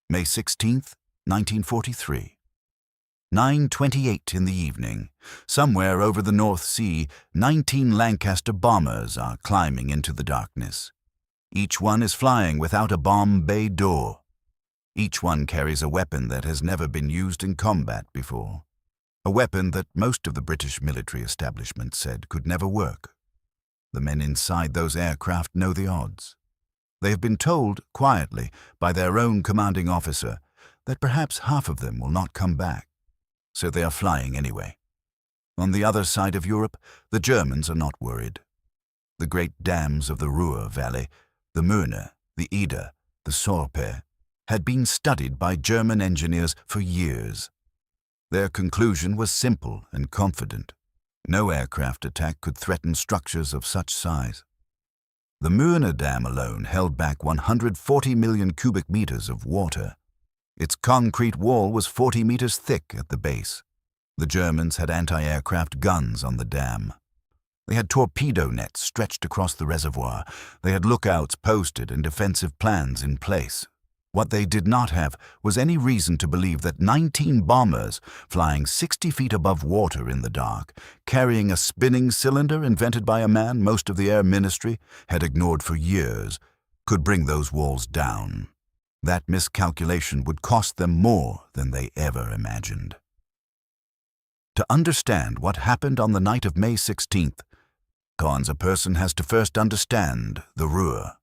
May 16th, 1943. 9:28 in the evening. Somewhere over the North Sea, 19 Lancaster bombers are climbing into the darkness. Each one is flying without a bomb bay door. Each one carries a weapon that has never been used in combat before. A weapon that most of the British military establishment said could never work. The men inside those aircraft know the odds. They have been told, quietly, by their own commanding officer, that perhaps half of them will not come back. So they are flying anyway. On the other side of Europe, the Germans are not worried. The great dams of the Ruhr Valley, the Möhne, the Eder, the Sorpe, had been studied by German engineers for years. Their conclusion was simple and confident. No aircraft attack could threaten structures of such size. The Möhne Dam alone held back 140 million cubic meters of water. Its concrete wall was 40 meters thick at the base. The Germans had anti-aircraft guns on the dam. They had torpedo nets stretched across the reservoir. They had lookouts posted and defensive plans in place. What they did not have was any reason to believe that 19 bombers, flying 60 feet above water in the dark, carrying a spinning cylinder invented by a man most of the Air Ministry had ignored for years, could bring those walls down. That miscalculation would cost them more than they ever imagined. To understand what happened on the night of May 16th, a person has to first understand the Ruhr.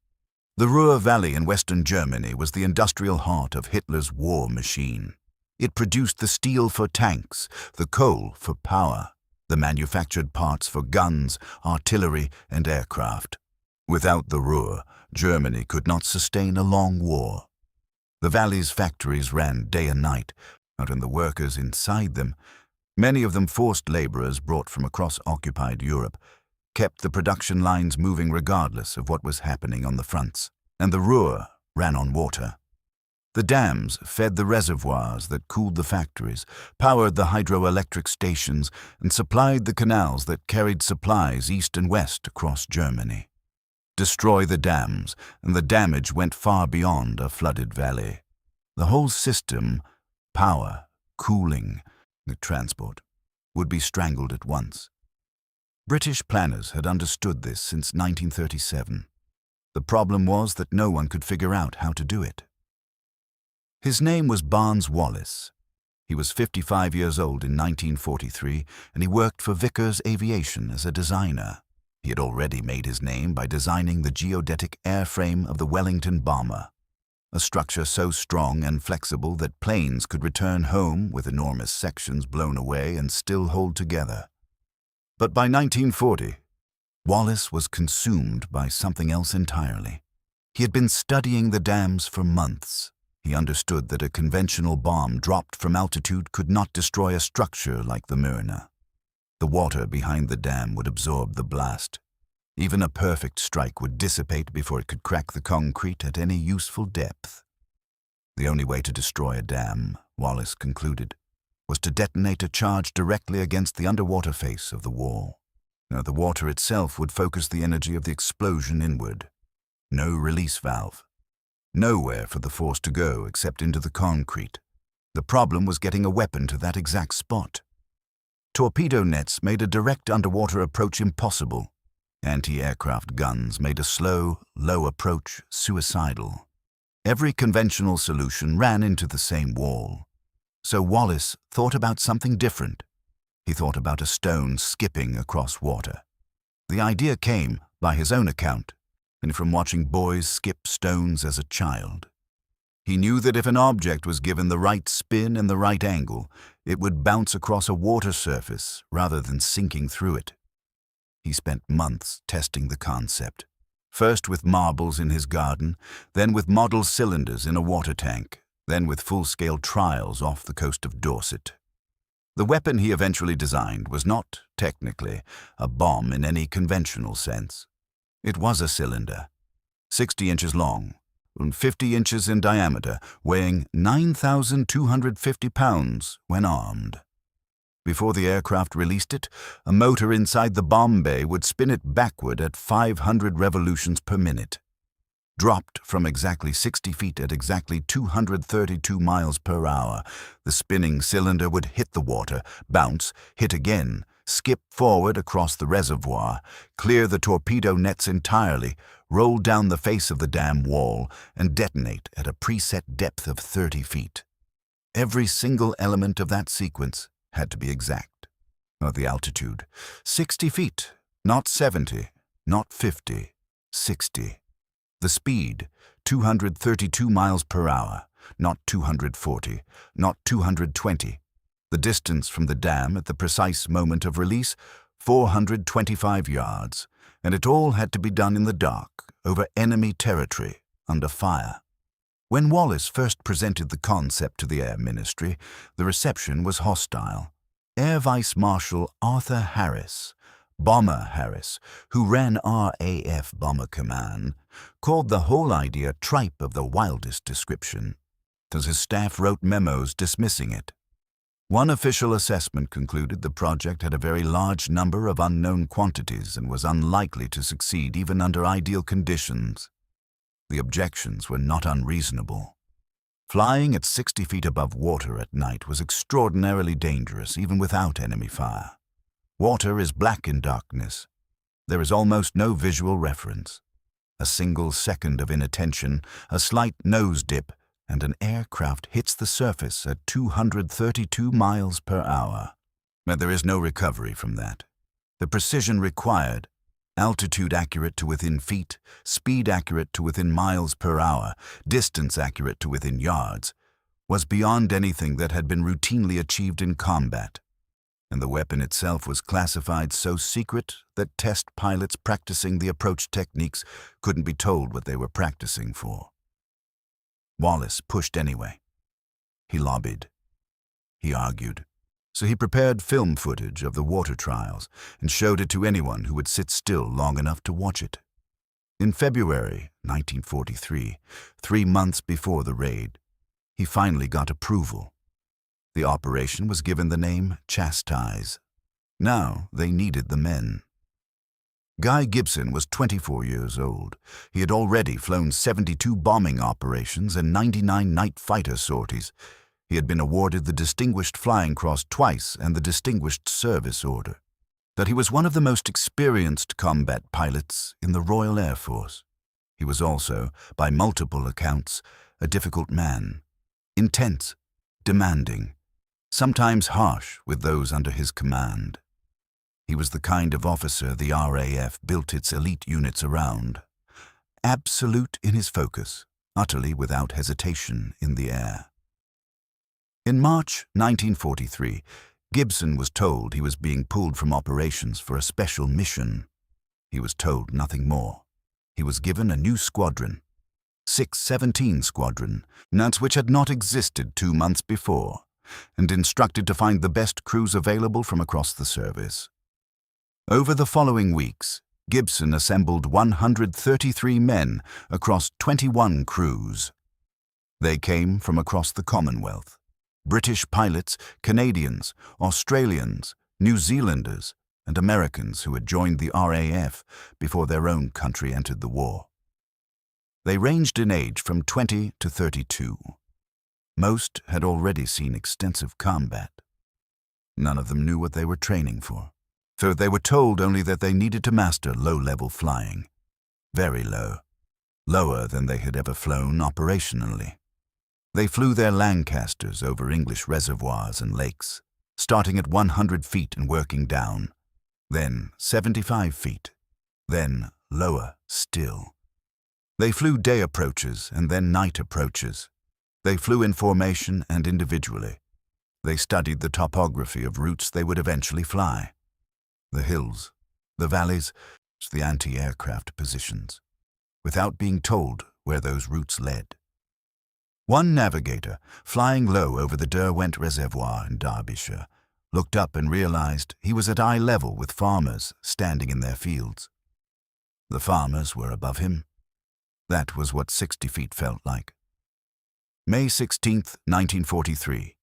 The Ruhr Valley in western Germany was the industrial heart of Hitler's war machine. It produced the steel for tanks, the coal for power, the manufactured parts for guns, artillery, and aircraft. Without the Ruhr, Germany could not sustain a long war. The valley's factories ran day and night, and the workers inside them, many of them forced laborers brought from across occupied Europe, kept the production lines moving regardless of what was happening on the fronts, and the Ruhr ran on water. The dams fed the reservoirs that cooled the factories, powered the hydroelectric stations, and supplied the canals that carried supplies east and west across Germany. Destroy the dams, and the damage went far beyond a flooded valley. The whole system, power, cooling, transport, would be strangled at once. British planners had understood this since 1937. The problem was that no one could figure out how to do it. His name was Barnes Wallis. He was 55 years old in 1943, and he worked for Vickers Aviation as a designer. He had already made his name by designing the geodetic airframe of the Wellington bomber, a structure so strong and flexible that planes could return home with enormous sections blown away and still hold together. But by 1940, Wallis was consumed by something else entirely. He had been studying the dams for months. He understood that a conventional bomb dropped from altitude could not destroy a structure like the Möhne. The water behind the dam would absorb the blast. Even a perfect strike would dissipate before it could crack the concrete at any useful depth. The only way to destroy a dam, Wallis concluded, was to detonate a charge directly against the underwater face of the wall. Now, the water itself would focus the energy of the explosion inward. No release valve. Nowhere for the force to go except into the concrete. The problem was getting a weapon to that exact spot. Torpedo nets made a direct underwater approach impossible. Anti-aircraft guns made a slow, low approach suicidal. Every conventional solution ran into the same wall. So Wallis thought about something different. He thought about a stone skipping across water. The idea came, by his own account, and from watching boys skip stones as a child. He knew that if an object was given the right spin and the right angle, it would bounce across a water surface rather than sinking through it. He spent months testing the concept, first with marbles in his garden, then with model cylinders in a water tank, then with full-scale trials off the coast of Dorset. The weapon he eventually designed was not, technically, a bomb in any conventional sense. It was a cylinder, 60 inches long, and 50 inches in diameter, weighing 9,250 pounds when armed. Before the aircraft released it, a motor inside the bomb bay would spin it backward at 500 revolutions per minute. Dropped from exactly 60 feet at exactly 232 miles per hour, the spinning cylinder would hit the water, bounce, hit again, skip forward across the reservoir, clear the torpedo nets entirely, roll down the face of the dam wall, and detonate at a preset depth of 30 feet. Every single element of that sequence had to be exact. The altitude, 60 feet, not 70, not 50, 60. The speed, 232 miles per hour, not 240, not 220. The distance from the dam at the precise moment of release, 425 yards, and it all had to be done in the dark, over enemy territory, under fire. When Wallis first presented the concept to the Air Ministry, the reception was hostile. Air Vice Marshal Arthur Harris, Bomber Harris, who ran RAF Bomber Command, called the whole idea tripe of the wildest description, as his staff wrote memos dismissing it. One official assessment concluded the project had a very large number of unknown quantities and was unlikely to succeed even under ideal conditions. The objections were not unreasonable. Flying at 60 feet above water at night was extraordinarily dangerous even without enemy fire. Water is black in darkness. There is almost no visual reference. A single second of inattention, a slight nose dip, and an aircraft hits the surface at 232 miles per hour. But there is no recovery from that. The precision required, altitude accurate to within feet, speed accurate to within miles per hour, distance accurate to within yards, was beyond anything that had been routinely achieved in combat. And the weapon itself was classified so secret that test pilots practicing the approach techniques couldn't be told what they were practicing for. Wallis pushed anyway. He lobbied. He argued. So he prepared film footage of the water trials and showed it to anyone who would sit still long enough to watch it. In February 1943, 3 months before the raid, he finally got approval. The operation was given the name Chastise. Now they needed the men. Guy Gibson was 24 years old. He had already flown 72 bombing operations and 99 night fighter sorties. He had been awarded the Distinguished Flying Cross twice and the Distinguished Service Order. That he was one of the most experienced combat pilots in the Royal Air Force. He was also, by multiple accounts, a difficult man. Intense, demanding, sometimes harsh with those under his command. He was the kind of officer the RAF built its elite units around. Absolute in his focus, utterly without hesitation in the air. In March 1943, Gibson was told he was being pulled from operations for a special mission. He was told nothing more. He was given a new squadron, 617 Squadron, which had not existed 2 months before, and instructed to find the best crews available from across the service. Over the following weeks, Gibson assembled 133 men across 21 crews. They came from across the Commonwealth. British pilots, Canadians, Australians, New Zealanders, and Americans who had joined the RAF before their own country entered the war. They ranged in age from 20 to 32. Most had already seen extensive combat. None of them knew what they were training for, so they were told only that they needed to master low-level flying. Very low. Lower than they had ever flown operationally. They flew their Lancasters over English reservoirs and lakes, starting at 100 feet and working down, then 75 feet, then lower still. They flew day approaches and then night approaches. They flew in formation and individually. They studied the topography of routes they would eventually fly. The hills, the valleys, the anti-aircraft positions, without being told where those routes led. One navigator, flying low over the Derwent Reservoir in Derbyshire, looked up and realized he was at eye level with farmers standing in their fields. The farmers were above him. That was what 60 feet felt like. May 16, 1943.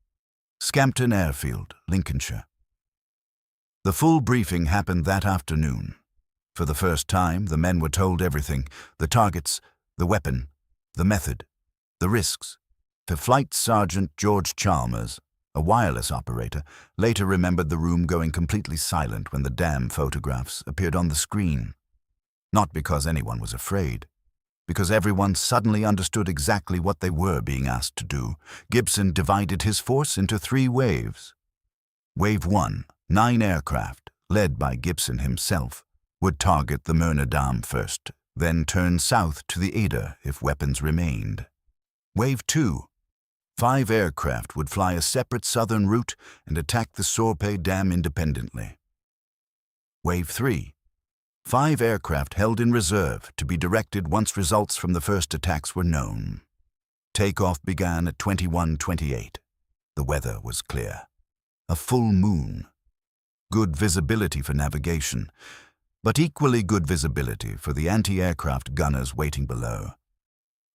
Scampton Airfield, Lincolnshire. The full briefing happened that afternoon. For the first time, the men were told everything, the targets, The weapon, the method, the risks. For Flight Sergeant George Chalmers, a wireless operator, later remembered the room going completely silent when the dam photographs appeared on the screen. Not because anyone was afraid, because everyone suddenly understood exactly what they were being asked to do. Gibson divided his force into 3 waves. Wave 1, 9 aircraft, led by Gibson himself, would target the Myrna Dam first, then turn south to the Eder if weapons remained. Wave 2, 5 aircraft would fly a separate southern route and attack the Sorpe Dam independently. Wave 3, 5 aircraft held in reserve to be directed once results from the first attacks were known. Takeoff began at 21:28. The weather was clear. A full moon. Good visibility for navigation, but equally good visibility for the anti-aircraft gunners waiting below.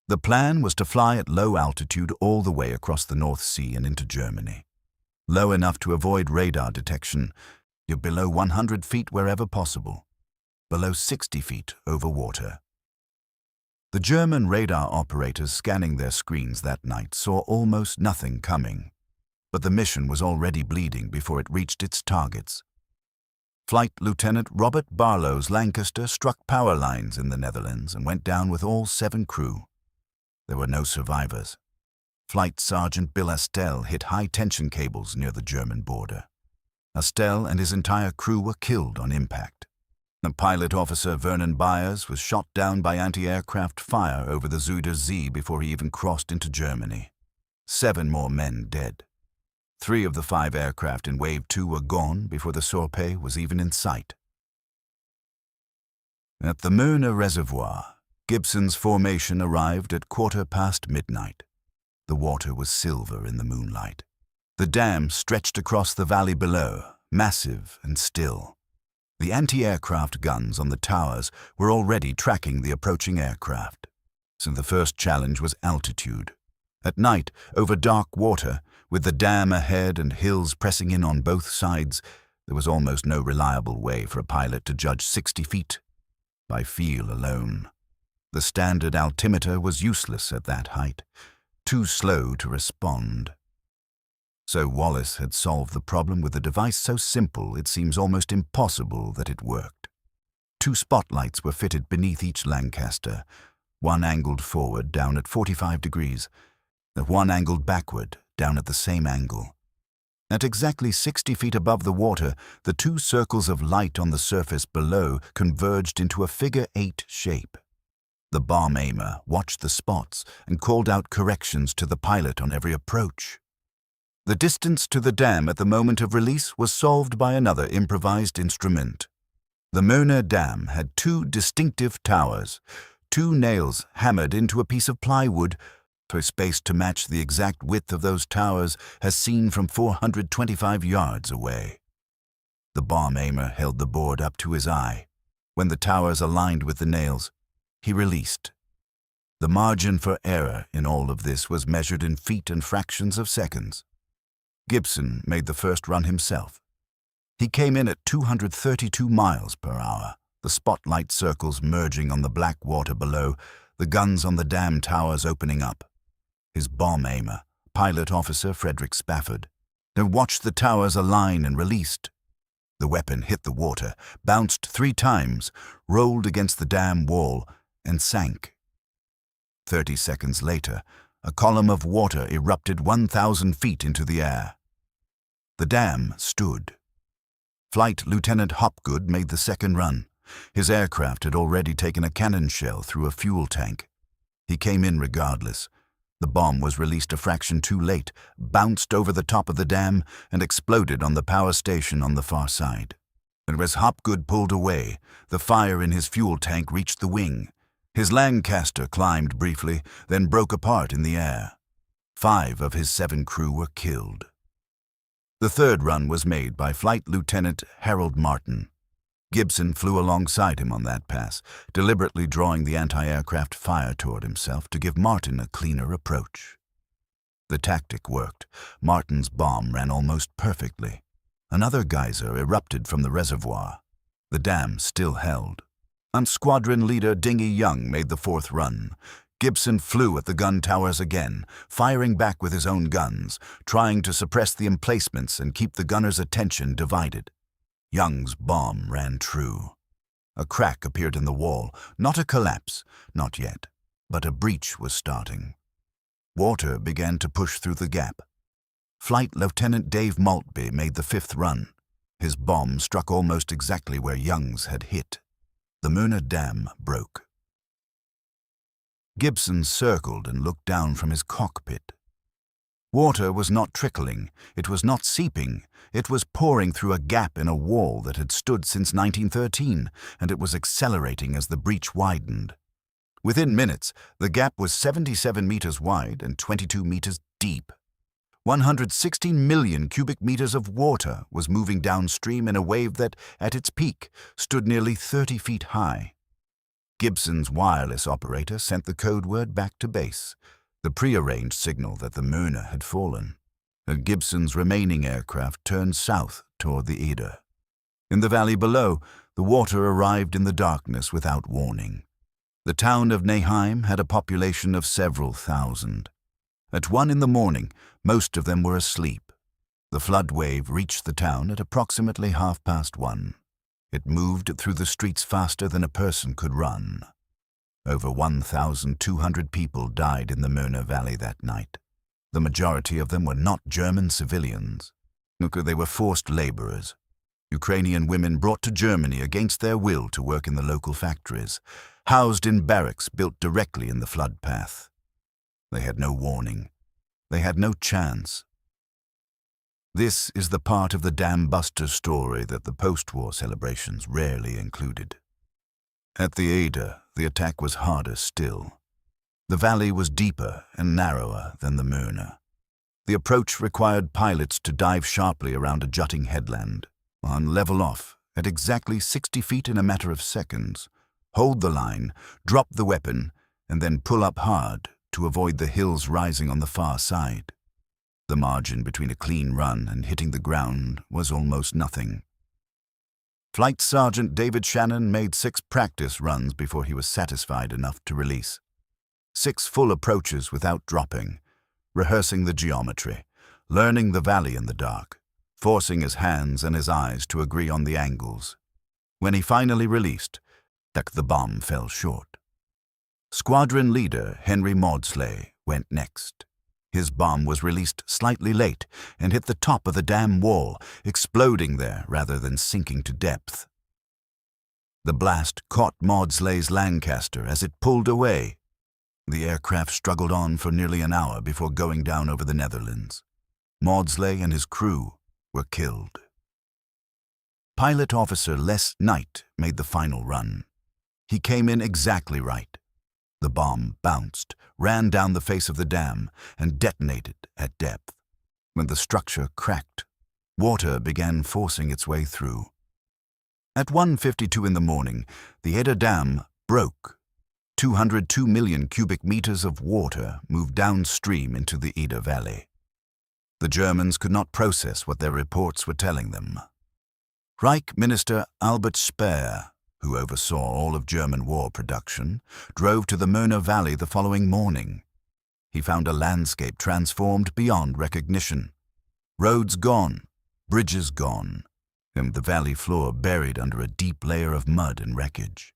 The plan was to fly at low altitude all the way across the North Sea and into Germany. Low enough to avoid radar detection, yet below 100 feet wherever possible. Below 60 feet over water. The German radar operators scanning their screens that night saw almost nothing coming, but the mission was already bleeding before it reached its targets. Flight Lieutenant Robert Barlow's Lancaster struck power lines in the Netherlands and went down with all 7 crew. There were no survivors. Flight Sergeant Bill Astel hit high-tension cables near the German border. Astel and his entire crew were killed on impact. The pilot officer Vernon Byers was shot down by anti-aircraft fire over the Zuider Zee before he even crossed into Germany. 7 more men dead. 3 of the 5 aircraft in Wave 2 were gone before the Sorpe was even in sight. At the Myrna Reservoir, Gibson's formation arrived at 1:15 midnight. The water was silver in the moonlight. The dam stretched across the valley below, massive and still. The anti-aircraft guns on the towers were already tracking the approaching aircraft. So the first challenge was altitude. At night, over dark water, with the dam ahead and hills pressing in on both sides, there was almost no reliable way for a pilot to judge 60 feet by feel alone. The standard altimeter was useless at that height, too slow to respond. So Wallis had solved the problem with a device so simple it seems almost impossible that it worked. 2 spotlights were fitted beneath each Lancaster, one angled forward down at 45 degrees, and one angled backward down at the same angle. At exactly 60 feet above the water, the 2 circles of light on the surface below converged into a figure 8 shape. The bomb aimer watched the spots and called out corrections to the pilot on every approach. The distance to the dam at the moment of release was solved by another improvised instrument. The Myrna Dam had 2 distinctive towers, 2 nails hammered into a piece of plywood for space to match the exact width of those towers as seen from 425 yards away. The bomb aimer held the board up to his eye. When the towers aligned with the nails, he released. The margin for error in all of this was measured in feet and fractions of seconds. Gibson made the first run himself. He came in at 232 miles per hour, the spotlight circles merging on the black water below, the guns on the dam towers opening up. His bomb aimer, pilot officer Frederick Spafford, had watched the towers align and released. The weapon hit the water, bounced 3 times, rolled against the dam wall, and sank. 30 seconds later, a column of water erupted 1,000 feet into the air. The dam stood. Flight Lieutenant Hopgood made the second run. His aircraft had already taken a cannon shell through a fuel tank. He came in regardless. The bomb was released a fraction too late, bounced over the top of the dam, and exploded on the power station on the far side. And as Hopgood pulled away, the fire in his fuel tank reached the wing. His Lancaster climbed briefly, then broke apart in the air. 5 of his 7 crew were killed. The third run was made by Flight Lieutenant Harold Martin. Gibson flew alongside him on that pass, deliberately drawing the anti-aircraft fire toward himself to give Martin a cleaner approach. The tactic worked. Martin's bomb ran almost perfectly. Another geyser erupted from the reservoir. The dam still held. And squadron leader Dingy Young made the fourth run. Gibson flew at the gun towers again, firing back with his own guns, trying to suppress the emplacements and keep the gunners' attention divided. Young's bomb ran true. A crack appeared in the wall, not a collapse, not yet, but a breach was starting. Water began to push through the gap. Flight Lieutenant Dave Maltby made the fifth run. His bomb struck almost exactly where Young's had hit. The Muna Dam broke. Gibson circled and looked down from his cockpit. Water was not trickling, it was not seeping, it was pouring through a gap in a wall that had stood since 1913, and it was accelerating as the breach widened. Within minutes, the gap was 77 meters wide and 22 meters deep. 116 million cubic meters of water was moving downstream in a wave that, at its peak, stood nearly 30 feet high. Gibson's wireless operator sent the code word back to base, the prearranged signal that the Muna had fallen, and Gibson's remaining aircraft turned south toward the Eder. In the valley below, the water arrived in the darkness without warning. The town of Neheim had a population of several thousand. At 1 in the morning, most of them were asleep. The flood wave reached the town at approximately 1:30. It moved through the streets faster than a person could run. Over 1,200 people died in the Muna Valley that night. The majority of them were not German civilians. They were forced laborers. Ukrainian women brought to Germany against their will to work in the local factories, housed in barracks built directly in the flood path. They had no warning. They had no chance. This is the part of the Dambusters story that the post-war celebrations rarely included. At the Eder, the attack was harder still. The valley was deeper and narrower than the Muna. The approach required pilots to dive sharply around a jutting headland, and level off at exactly 60 feet in a matter of seconds, hold the line, drop the weapon, and then pull up hard to avoid the hills rising on the far side. The margin between a clean run and hitting the ground was almost nothing. Flight Sergeant David Shannon made 6 practice runs before he was satisfied enough to release. 6 full approaches without dropping, rehearsing the geometry, learning the valley in the dark, forcing his hands and his eyes to agree on the angles. When he finally released, the bomb fell short. Squadron leader Henry Maudsley went next. His bomb was released slightly late and hit the top of the dam wall, exploding there rather than sinking to depth. The blast caught Maudsley's Lancaster as it pulled away. The aircraft struggled on for nearly an hour before going down over the Netherlands. Maudsley and his crew were killed. Pilot Officer Les Knight made the final run. He came in exactly right. The bomb bounced, ran down the face of the dam, and detonated at depth. When the structure cracked, water began forcing its way through. At 1:52 in the morning, the Eder Dam broke. 202 million cubic meters of water moved downstream into the Eder Valley. The Germans could not process what their reports were telling them. Reich Minister Albert Speer, who oversaw all of German war production, drove to the Muna Valley the following morning. He found a landscape transformed beyond recognition. Roads gone, bridges gone, and the valley floor buried under a deep layer of mud and wreckage.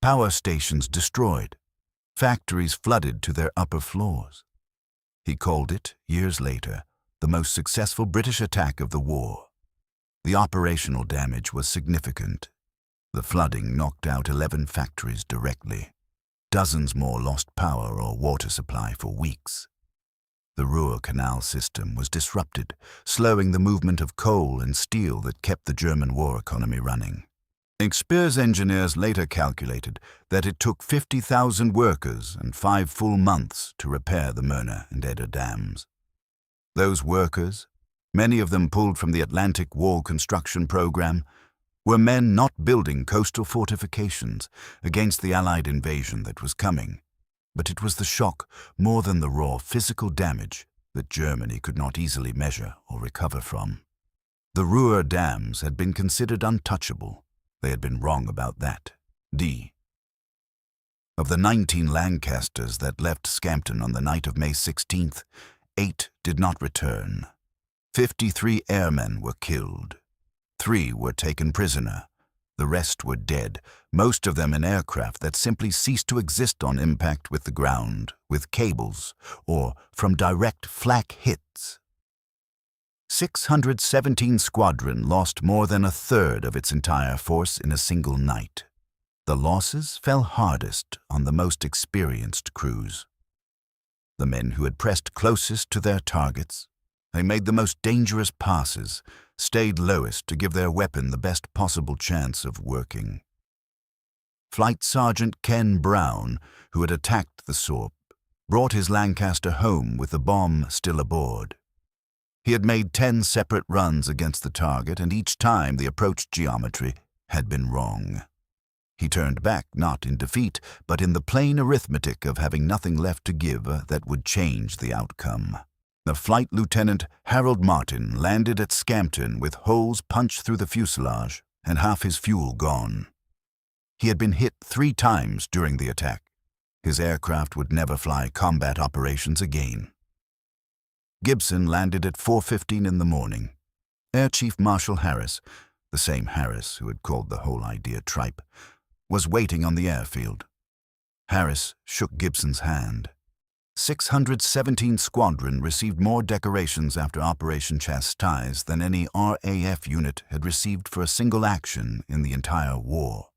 Power stations destroyed, factories flooded to their upper floors. He called it, years later, the most successful British attack of the war. The operational damage was significant. The flooding knocked out 11 factories directly. Dozens more lost power or water supply for weeks. The Ruhr canal system was disrupted, slowing the movement of coal and steel that kept the German war economy running. Speer's engineers later calculated that it took 50,000 workers and 5 full months to repair the Muna and Eder dams. Those workers, many of them pulled from the Atlantic Wall construction program, were men not building coastal fortifications against the Allied invasion that was coming, but it was the shock more than the raw physical damage that Germany could not easily measure or recover from. The Ruhr dams had been considered untouchable. They had been wrong about that. D. Of the 19 Lancasters that left Scampton on the night of May 16th, 8 did not return. 53 airmen were killed. 3 were taken prisoner. The rest were dead, most of them in aircraft that simply ceased to exist on impact with the ground, with cables, or from direct flak hits. 617 Squadron lost more than a third of its entire force in a single night. The losses fell hardest on the most experienced crews. The men who had pressed closest to their targets, they made the most dangerous passes, stayed lowest to give their weapon the best possible chance of working. Flight Sergeant Ken Brown, who had attacked the Sorp, brought his Lancaster home with the bomb still aboard. He had made 10 separate runs against the target, and each time the approach geometry had been wrong. He turned back not in defeat, but in the plain arithmetic of having nothing left to give that would change the outcome. The Flight Lieutenant Harold Martin landed at Scampton with holes punched through the fuselage and half his fuel gone. He had been hit 3 times during the attack. His aircraft would never fly combat operations again. Gibson landed at 4:15 in the morning. Air Chief Marshal Harris, the same Harris who had called the whole idea tripe, was waiting on the airfield. Harris shook Gibson's hand. 617 Squadron received more decorations after Operation Chastise than any RAF unit had received for a single action in the entire war.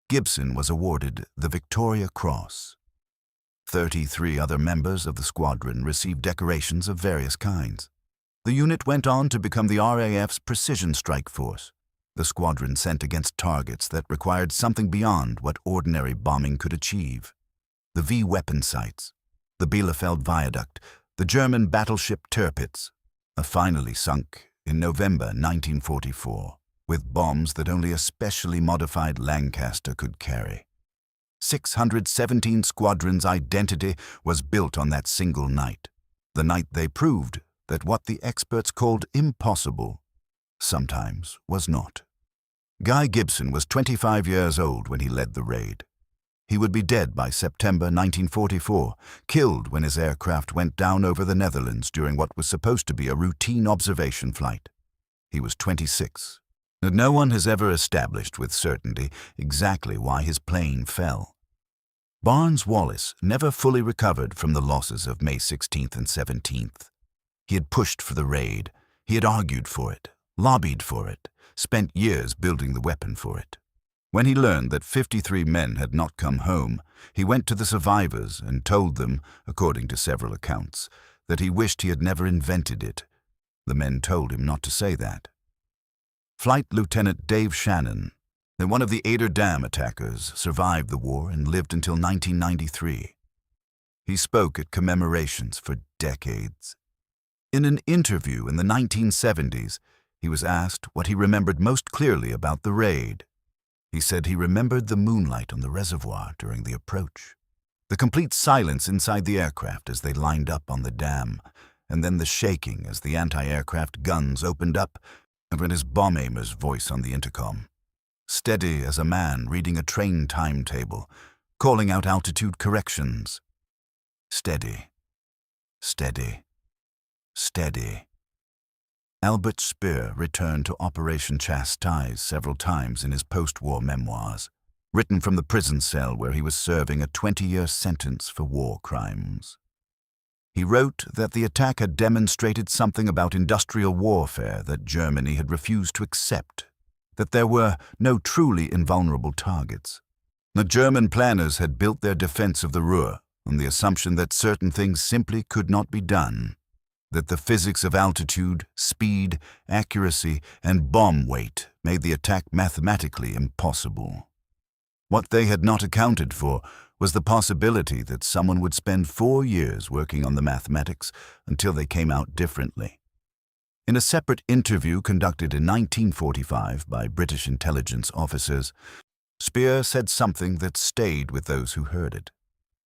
Gibson was awarded the Victoria Cross. 33 other members of the squadron received decorations of various kinds. The unit went on to become the RAF's Precision Strike Force, the squadron sent against targets that required something beyond what ordinary bombing could achieve. The V weapon sites, the Bielefeld Viaduct, the German battleship Tirpitz, finally sunk in November 1944, with bombs that only a specially modified Lancaster could carry. 617 Squadron's identity was built on that single night, the night they proved that what the experts called impossible sometimes was not. Guy Gibson was 25 years old when he led the raid. He would be dead by September 1944, killed when his aircraft went down over the Netherlands during what was supposed to be a routine observation flight. He was 26, and no one has ever established with certainty exactly why his plane fell. Barnes Wallis never fully recovered from the losses of May 16th and 17th. He had pushed for the raid, he had argued for it, lobbied for it, spent years building the weapon for it. When he learned that 53 men had not come home, he went to the survivors and told them, according to several accounts, that he wished he had never invented it. The men told him not to say that. Flight Lieutenant Dave Shannon, one of the Eder Dam attackers, survived the war and lived until 1993. He spoke at commemorations for decades. In an interview in the 1970s, he was asked what he remembered most clearly about the raid. He said he remembered the moonlight on the reservoir during the approach, the complete silence inside the aircraft as they lined up on the dam, and then the shaking as the anti-aircraft guns opened up, and when his bomb aimer's voice on the intercom, steady as a man reading a train timetable, calling out altitude corrections. Steady, steady, steady. Albert Speer returned to Operation Chastise several times in his post-war memoirs, written from the prison cell where he was serving a 20-year sentence for war crimes. He wrote that the attack had demonstrated something about industrial warfare that Germany had refused to accept, that there were no truly invulnerable targets. The German planners had built their defense of the Ruhr on the assumption that certain things simply could not be done, that the physics of altitude, speed, accuracy, and bomb weight made the attack mathematically impossible. What they had not accounted for was the possibility that someone would spend 4 years working on the mathematics until they came out differently. In a separate interview conducted in 1945 by British intelligence officers, Speer said something that stayed with those who heard it.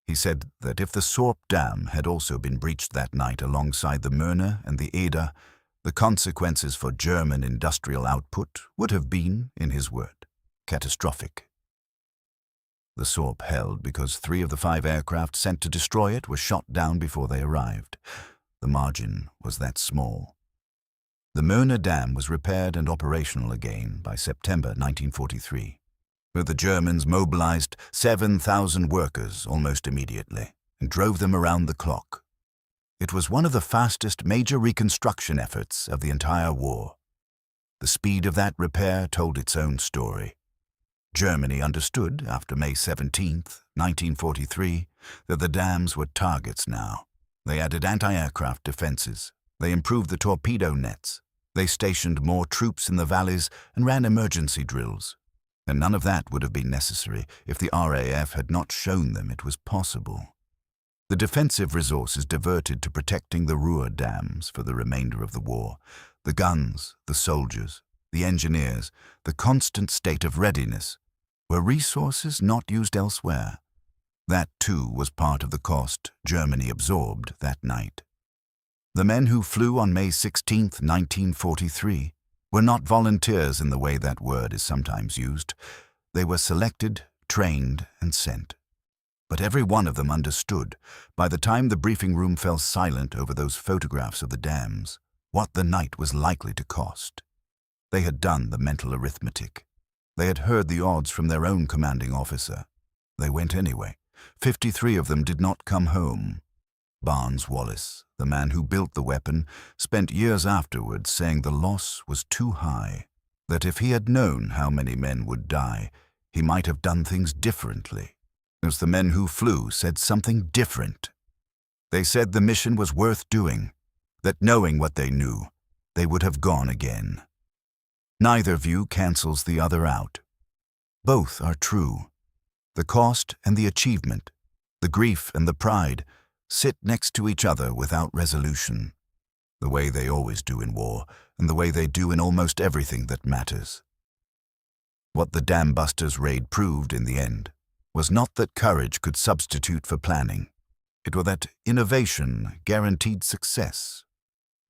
He said that if the Sorp Dam had also been breached that night alongside the Möhne and the Eder, the consequences for German industrial output would have been, in his word, catastrophic. The Sorp held because 3 of the 5 aircraft sent to destroy it were shot down before they arrived. The margin was that small. The Möhne Dam was repaired and operational again by September 1943. But the Germans mobilized 7,000 workers almost immediately and drove them around the clock. It was one of the fastest major reconstruction efforts of the entire war. The speed of that repair told its own story. Germany understood, after May 17, 1943, that the dams were targets now. They added anti-aircraft defenses. They improved the torpedo nets. They stationed more troops in the valleys and ran emergency drills. And none of that would have been necessary if the RAF had not shown them it was possible. The defensive resources diverted to protecting the Ruhr dams for the remainder of the war, the guns, the soldiers, the engineers, the constant state of readiness, were resources not used elsewhere. That, too, was part of the cost Germany absorbed that night. The men who flew on May 16, 1943, were not volunteers in the way that word is sometimes used. They were selected, trained, and sent. But every one of them understood, by the time the briefing room fell silent over those photographs of the dams, what the night was likely to cost. They had done the mental arithmetic. They had heard the odds from their own commanding officer. They went anyway. 53 of them did not come home. Barnes Wallis, the man who built the weapon, spent years afterwards saying the loss was too high, that if he had known how many men would die, he might have done things differently. As the men who flew said something different. They said the mission was worth doing, that knowing what they knew, they would have gone again. Neither view cancels the other out. Both are true. The cost and the achievement, the grief and the pride, sit next to each other without resolution, the way they always do in war, and the way they do in almost everything that matters. What the Dambusters raid proved in the end was not that courage could substitute for planning. It was that innovation guaranteed success.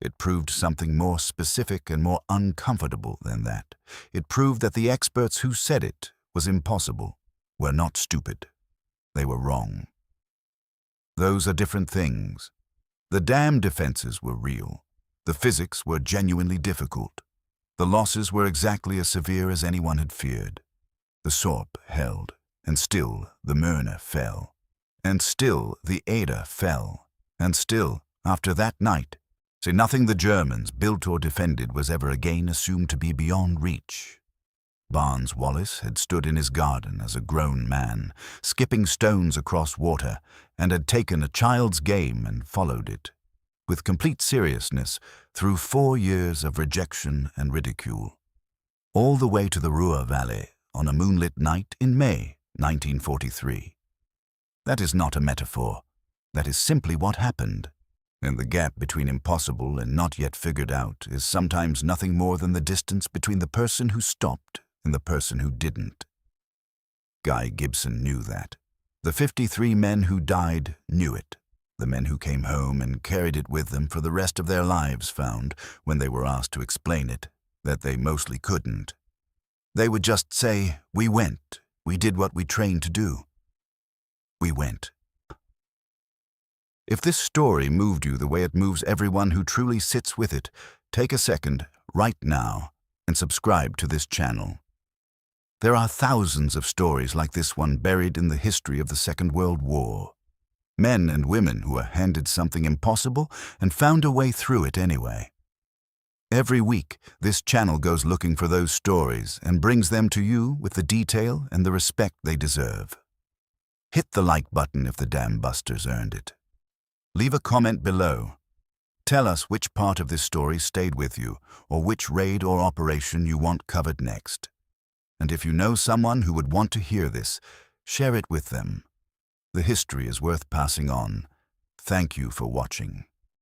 It proved something more specific and more uncomfortable than that. It proved that the experts who said it was impossible were not stupid. They were wrong. Those are different things. The dam defenses were real. The physics were genuinely difficult. The losses were exactly as severe as anyone had feared. The Sorp held. And still the Möhne fell. And still the Ada fell. And still, after that night, nothing the Germans built or defended was ever again assumed to be beyond reach. Barnes Wallis had stood in his garden as a grown man, skipping stones across water, and had taken a child's game and followed it, with complete seriousness, through 4 years of rejection and ridicule, all the way to the Ruhr Valley on a moonlit night in May 1943. That is not a metaphor. That is simply what happened. And the gap between impossible and not yet figured out is sometimes nothing more than the distance between the person who stopped and the person who didn't. Guy Gibson knew that. The 53 men who died knew it. The men who came home and carried it with them for the rest of their lives found, when they were asked to explain it, that they mostly couldn't. They would just say, "We went. We did what we trained to do. We went." If this story moved you the way it moves everyone who truly sits with it, take a second, right now, and subscribe to this channel. There are thousands of stories like this one buried in the history of the Second World War. Men and women who were handed something impossible and found a way through it anyway. Every week, this channel goes looking for those stories and brings them to you with the detail and the respect they deserve. Hit the like button if the Dambusters earned it. Leave a comment below. Tell us which part of this story stayed with you, or which raid or operation you want covered next. And if you know someone who would want to hear this, share it with them. The history is worth passing on. Thank you for watching.